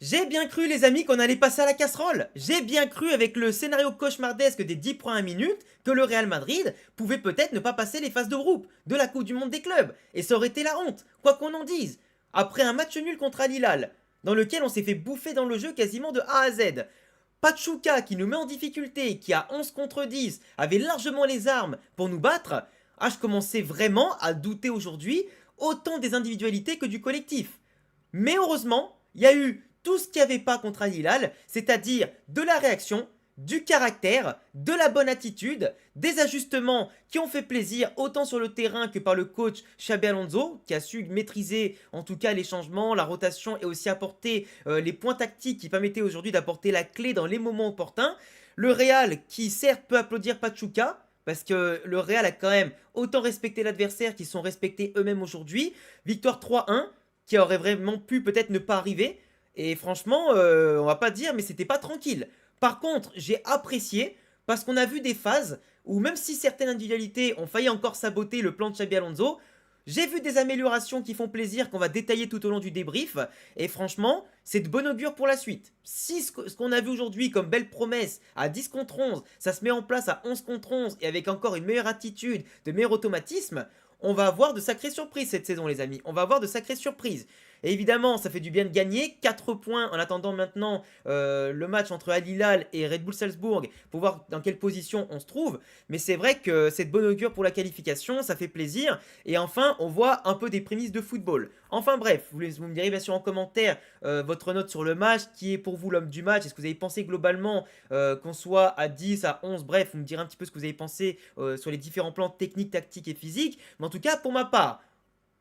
J'ai bien cru les amis qu'on allait passer à la casserole. J'ai bien cru avec le scénario cauchemardesque des 10 premières minutes que le Real Madrid pouvait peut-être ne pas passer les phases de groupe de la Coupe du Monde des clubs. Et ça aurait été la honte, quoi qu'on en dise. Après un match nul contre Al Hilal, dans lequel on s'est fait bouffer dans le jeu quasiment de A à Z. Pachuca qui nous met en difficulté, qui à 11 contre 10 avait largement les armes pour nous battre. Ah, je commençais vraiment à douter aujourd'hui autant des individualités que du collectif. Mais heureusement, il y a eu tout ce qu'il n'y avait pas contre Al Hilal, c'est-à-dire de la réaction, du caractère, de la bonne attitude, des ajustements qui ont fait plaisir autant sur le terrain que par le coach Xabi Alonso, qui a su maîtriser en tout cas les changements, la rotation et aussi apporter les points tactiques qui permettaient aujourd'hui d'apporter la clé dans les moments opportuns. Le Real qui certes peut applaudir Pachuca, parce que le Real a quand même autant respecté l'adversaire qu'ils sont respectés eux-mêmes aujourd'hui. Victoire 3-1, qui aurait vraiment pu peut-être ne pas arriver. Et franchement, on va pas dire, mais c'était pas tranquille. Par contre, j'ai apprécié parce qu'on a vu des phases où même si certaines individualités ont failli encore saboter le plan de Xabi Alonso, j'ai vu des améliorations qui font plaisir qu'on va détailler tout au long du débrief. Et franchement, c'est de bon augure pour la suite. Si ce qu'on a vu aujourd'hui comme belle promesse à 10 contre 11, ça se met en place à 11 contre 11 et avec encore une meilleure attitude, de meilleurs automatismes, on va avoir de sacrées surprises cette saison les amis. On va avoir de sacrées surprises. Et évidemment, ça fait du bien de gagner. 4 points en attendant maintenant le match entre Al Hilal et Red Bull Salzbourg pour voir dans quelle position on se trouve. Mais c'est vrai que c'est de bonne augure pour la qualification, ça fait plaisir. Et enfin, on voit un peu des prémices de football. Enfin bref, vous me direz bien sûr en commentaire votre note sur le match. Qui est pour vous l'homme du match? Est-ce que vous avez pensé globalement qu'on soit à 10, à 11? Bref, vous me direz un petit peu ce que vous avez pensé sur les différents plans techniques, tactiques et physiques. Mais en tout cas, pour ma part,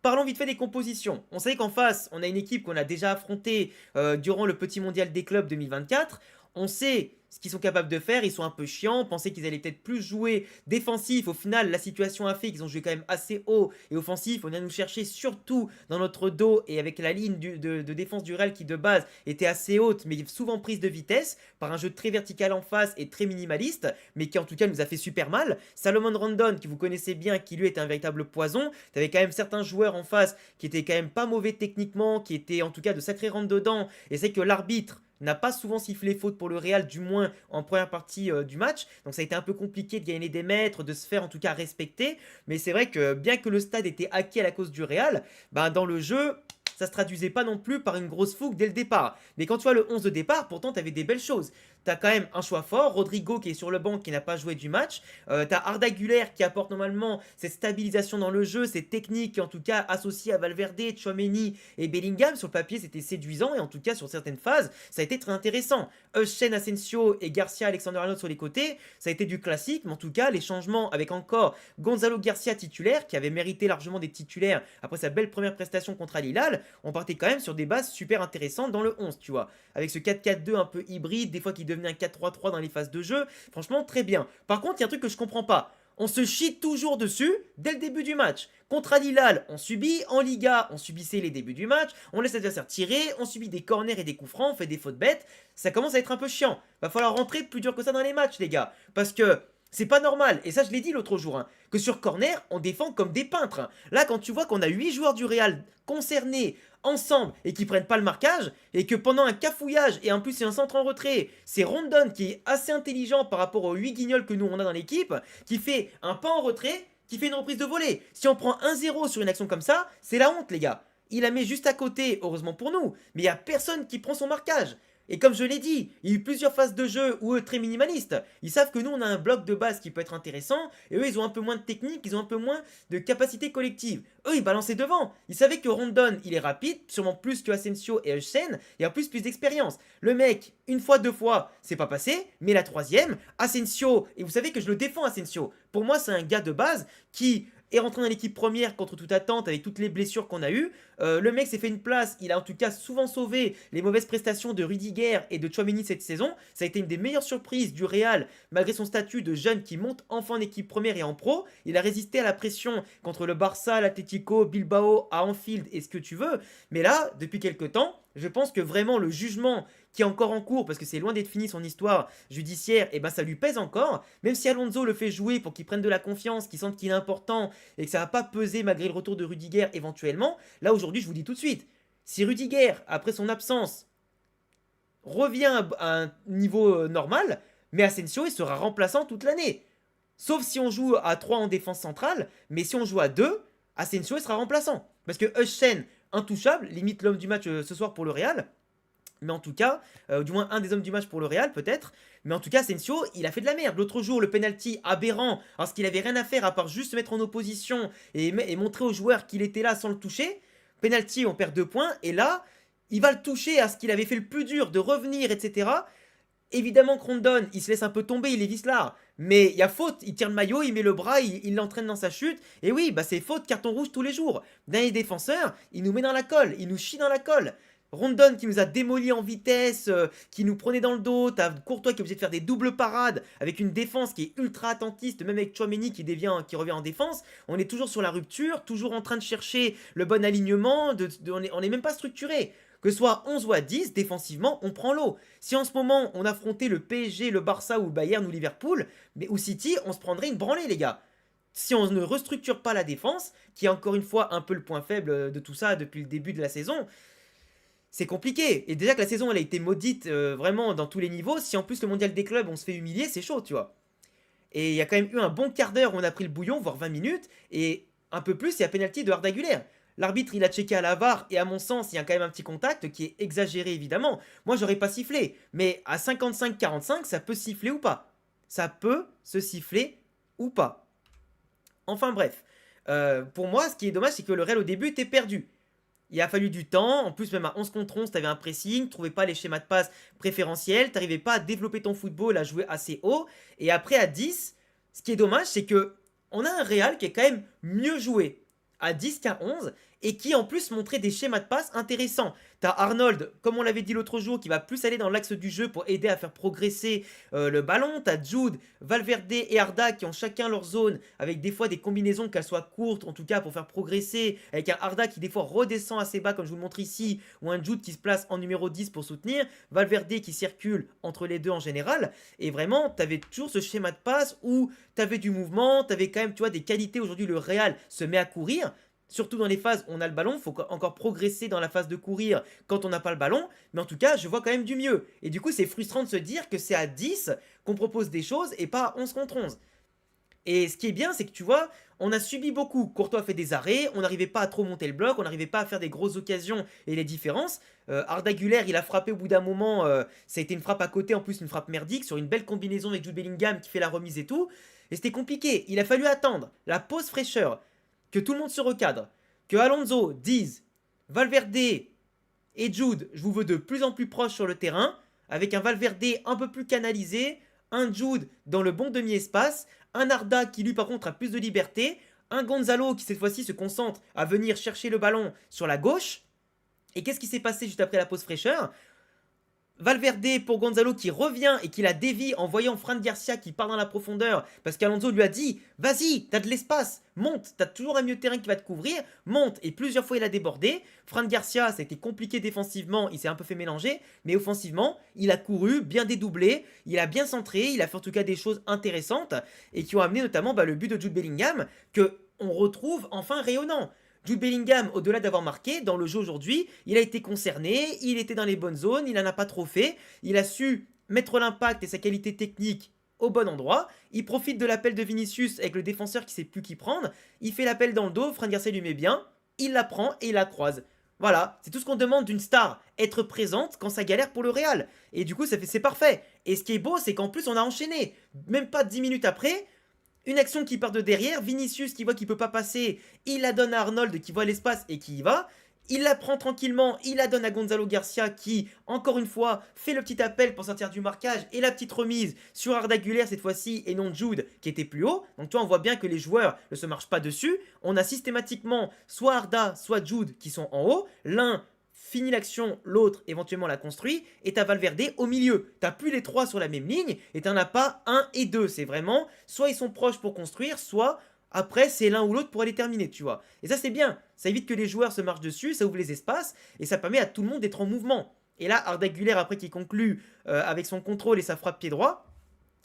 parlons vite fait des compositions. On sait qu'en face, on a une équipe qu'on a déjà affrontée durant le petit mondial des clubs 2024. On sait ce qu'ils sont capables de faire. Ils sont un peu chiants. On pensait qu'ils allaient peut-être plus jouer défensif. Au final, la situation a fait qu'ils ont joué quand même assez haut et offensif. On vient nous chercher surtout dans notre dos et avec la ligne de défense du Real qui de base était assez haute mais souvent prise de vitesse par un jeu très vertical en face et très minimaliste mais qui en tout cas nous a fait super mal. Salomon Rondon qui vous connaissez bien qui lui était un véritable poison. T'avais quand même certains joueurs en face qui étaient quand même pas mauvais techniquement, qui étaient en tout cas de sacrés rentre dedans et c'est que l'arbitre n'a pas souvent sifflé faute pour le Real, du moins en première partie du match. Donc ça a été un peu compliqué de gagner des mètres, de se faire en tout cas respecter. Mais c'est vrai que bien que le stade était acquis à la cause du Real, ben dans le jeu, ça se traduisait pas non plus par une grosse fougue dès le départ. Mais quand tu vois le 11 de départ, pourtant tu avais des belles choses. T'as quand même un choix fort, Rodrigo qui est sur le banc qui n'a pas joué du match. T'as Arda Güler qui apporte normalement cette stabilisation dans le jeu, cette technique en tout cas associée à Valverde, Tchouaméni et Bellingham. Sur le papier c'était séduisant et en tout cas sur certaines phases ça a été très intéressant. Eushen, Asensio et Garcia Alexander-Arnold sur les côtés, ça a été du classique, mais en tout cas les changements avec encore Gonzalo Garcia titulaire qui avait mérité largement des titulaires après sa belle première prestation contre Al Hilal, on partait quand même sur des bases super intéressantes dans le 11, tu vois. Avec ce 4-4-2 un peu hybride, des fois qui devenait un 4-3-3 dans les phases de jeu, franchement très bien. Par contre, il y a un truc que je comprends pas. On se chie toujours dessus dès le début du match. Contre Al Hilal, on subit. En Liga, on subissait les débuts du match. On laisse l'adversaire tirer. On subit des corners et des coups francs. On fait des fautes bêtes. Ça commence à être un peu chiant. Va falloir rentrer plus dur que ça dans les matchs, les gars. Parce que c'est pas normal. Et ça, je l'ai dit l'autre jour. Que sur corner, on défend comme des peintres. Là, quand tu vois qu'on a 8 joueurs du Real concernés ensemble et qui prennent pas le marquage, et que pendant un cafouillage, et en plus c'est un centre en retrait, c'est Rondon qui est assez intelligent par rapport aux 8 guignols que nous on a dans l'équipe, qui fait un pas en retrait, qui fait une reprise de volée. Si on prend 1-0 sur une action comme ça, c'est la honte les gars. Il la met juste à côté, heureusement pour nous, mais il n'y a personne qui prend son marquage. Et comme je l'ai dit, il y a eu plusieurs phases de jeu où eux très minimalistes. Ils savent que nous on a un bloc de base qui peut être intéressant et eux ils ont un peu moins de technique, ils ont un peu moins de capacité collective. Eux ils balançaient devant. Ils savaient que Rondon il est rapide, sûrement plus que Asensio et Hussein et en plus d'expérience. Le mec, une fois, deux fois, c'est pas passé, mais la troisième, Asensio, et vous savez que je le défends Asensio. Pour moi c'est un gars de base qui est rentré dans l'équipe première contre toute attente avec toutes les blessures qu'on a eues. Le mec s'est fait une place, il a en tout cas souvent sauvé les mauvaises prestations de Rudiger et de Tchouaméni cette saison. Ça a été une des meilleures surprises du Real malgré son statut de jeune qui monte enfin en équipe première et en pro. Il a résisté à la pression contre le Barça, l'Atlético, Bilbao, à Anfield et ce que tu veux. Mais là, depuis quelques temps, je pense que vraiment le jugement qui est encore en cours, parce que c'est loin d'être fini son histoire judiciaire, et ben ça lui pèse encore. Même si Alonso le fait jouer pour qu'il prenne de la confiance, qu'il sente qu'il est important et que ça va pas peser malgré le retour de Rudiger éventuellement, là aujourd'hui je vous dis tout de suite, si Rudiger, après son absence, revient à un niveau normal, mais Asensio, il sera remplaçant toute l'année. Sauf si on joue à 3 en défense centrale, mais si on joue à 2, Asensio il sera remplaçant. Parce que Hutchinson, intouchable, limite l'homme du match ce soir pour le Real. Mais en tout cas, du moins un des hommes du match pour le Real peut-être. Mais en tout cas, Asensio, il a fait de la merde. L'autre jour, le penalty aberrant, parce qu'il avait rien à faire à part juste se mettre en opposition et montrer aux joueurs qu'il était là sans le toucher. Penalty, on perd 2 points. Et là, il va le toucher à ce qu'il avait fait le plus dur, de revenir, etc. Évidemment que Rondon, il se laisse un peu tomber, il est vicelard. Mais il y a faute, il tire le maillot, il met le bras, il l'entraîne dans sa chute. Et oui, bah c'est faute, carton rouge tous les jours. Dernier défenseur, il nous met dans la colle, il nous chie dans la colle. Rondon qui nous a démoli en vitesse, qui nous prenait dans le dos, t'as Courtois qui est obligé de faire des doubles parades avec une défense qui est ultra attentiste, même avec Chouameni qui revient en défense. On est toujours sur la rupture, toujours en train de chercher le bon alignement, on est même pas structuré. Que ce soit 11 ou à 10, défensivement, on prend l'eau. Si en ce moment on affrontait le PSG, le Barça ou le Bayern ou Liverpool, ou City, on se prendrait une branlée, les gars. Si on ne restructure pas la défense, qui est encore une fois un peu le point faible de tout ça depuis le début de la saison, c'est compliqué. Et déjà que la saison elle a été maudite vraiment dans tous les niveaux, si en plus le mondial des clubs on se fait humilier, c'est chaud, tu vois. Et il y a quand même eu un bon quart d'heure où on a pris le bouillon, voire 20 minutes, et un peu plus, il y a penalty de Arda Güler. L'arbitre, il a checké à la VAR, et à mon sens, il y a quand même un petit contact qui est exagéré, évidemment. Moi, j'aurais pas sifflé, mais à 55-45, ça peut siffler ou pas. Ça peut se siffler ou pas. Enfin bref, pour moi, ce qui est dommage, c'est que le Real au début était perdu. Il a fallu du temps, en plus même à 11 contre 11, t'avais un pressing, tu trouvais pas les schémas de passe préférentiels, t'arrivais pas à développer ton football, à jouer assez haut, et après à 10, ce qui est dommage, c'est que on a un Real qui est quand même mieux joué à 10 qu'à 11, et qui en plus montrait des schémas de passe intéressants. T'as Arnold, comme on l'avait dit l'autre jour, qui va plus aller dans l'axe du jeu pour aider à faire progresser le ballon. T'as Jude, Valverde et Arda qui ont chacun leur zone, avec des fois des combinaisons qu'elles soient courtes, en tout cas pour faire progresser, avec un Arda qui des fois redescend assez bas, comme je vous le montre ici, ou un Jude qui se place en numéro 10 pour soutenir, Valverde qui circule entre les deux en général. Et vraiment, t'avais toujours ce schéma de passe où t'avais du mouvement, t'avais quand même, tu vois, des qualités. Aujourd'hui, le Real se met à courir. Surtout dans les phases où on a le ballon, il faut encore progresser dans la phase de courir quand on n'a pas le ballon. Mais en tout cas, je vois quand même du mieux. Et du coup, c'est frustrant de se dire que c'est à 10 qu'on propose des choses et pas à 11 contre 11. Et ce qui est bien, c'est que tu vois, on a subi beaucoup. Courtois a fait des arrêts, on n'arrivait pas à trop monter le bloc, on n'arrivait pas à faire des grosses occasions et les différences. Arda Güler, il a frappé au bout d'un moment, ça a été une frappe à côté, en plus une frappe merdique, sur une belle combinaison avec Jude Bellingham qui fait la remise et tout. Et c'était compliqué, il a fallu attendre la pause fraîcheur, que tout le monde se recadre, que Alonso dise Valverde et Jude, je vous veux de plus en plus proches sur le terrain, avec un Valverde un peu plus canalisé, un Jude dans le bon demi-espace, un Arda qui lui par contre a plus de liberté, un Gonzalo qui cette fois-ci se concentre à venir chercher le ballon sur la gauche. Et qu'est-ce qui s'est passé juste après la pause fraîcheur? Valverde pour Gonzalo qui revient et qui la dévie en voyant Fran Garcia qui part dans la profondeur parce qu'Alonso lui a dit vas-y, t'as de l'espace, monte, t'as toujours un milieu de terrain qui va te couvrir, monte. Et plusieurs fois il a débordé. Fran Garcia, ça a été compliqué défensivement, il s'est un peu fait mélanger, mais offensivement, il a couru, bien dédoublé, il a bien centré, il a fait en tout cas des choses intéressantes et qui ont amené notamment le but de Jude Bellingham que on retrouve enfin rayonnant. Jude Bellingham, au-delà d'avoir marqué, dans le jeu aujourd'hui, il a été concerné, il était dans les bonnes zones, il n'en a pas trop fait, il a su mettre l'impact et sa qualité technique au bon endroit, il profite de l'appel de Vinicius avec le défenseur qui sait plus qui prendre, il fait l'appel dans le dos, Fran Garcia lui met bien, il la prend et il la croise. Voilà, c'est tout ce qu'on demande d'une star, être présente quand ça galère pour le Real. Et du coup, c'est parfait. Et ce qui est beau, c'est qu'en plus, on a enchaîné. Même pas 10 minutes après, une action qui part de derrière, Vinicius qui voit qu'il peut pas passer, il la donne à Arnold qui voit l'espace et qui y va. Il la prend tranquillement, il la donne à Gonzalo Garcia qui, encore une fois, fait le petit appel pour sortir du marquage et la petite remise sur Arda Güler cette fois-ci et non Jude qui était plus haut. Donc tu vois, on voit bien que les joueurs ne se marchent pas dessus. On a systématiquement soit Arda, soit Jude qui sont en haut. L'un finit l'action, l'autre éventuellement la construit, et t'as Valverde au milieu. T'as plus les trois sur la même ligne, et t'en as pas un et deux. C'est vraiment, soit ils sont proches pour construire, soit après c'est l'un ou l'autre pour aller terminer, tu vois. Et ça c'est bien, ça évite que les joueurs se marchent dessus, ça ouvre les espaces, et ça permet à tout le monde d'être en mouvement. Et là, Arda Güler, après qui conclut avec son contrôle et sa frappe pied droit,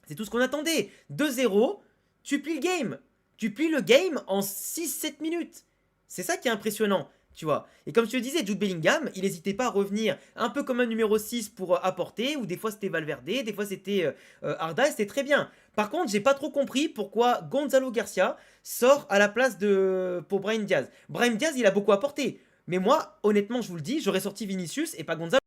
c'est tout ce qu'on attendait. 2-0, tu plies le game. Tu plies le game en 6-7 minutes. C'est ça qui est impressionnant. tu vois. Et comme je te disais, Jude Bellingham, il n'hésitait pas à revenir un peu comme un numéro 6 pour apporter, ou des fois c'était Valverde, des fois c'était Arda, et c'était très bien. Par contre, j'ai pas trop compris pourquoi Gonzalo Garcia sort à la place de pour Brahim Diaz. Brahim Diaz, il a beaucoup apporté. Mais moi, honnêtement, je vous le dis, j'aurais sorti Vinicius et pas Gonzalo.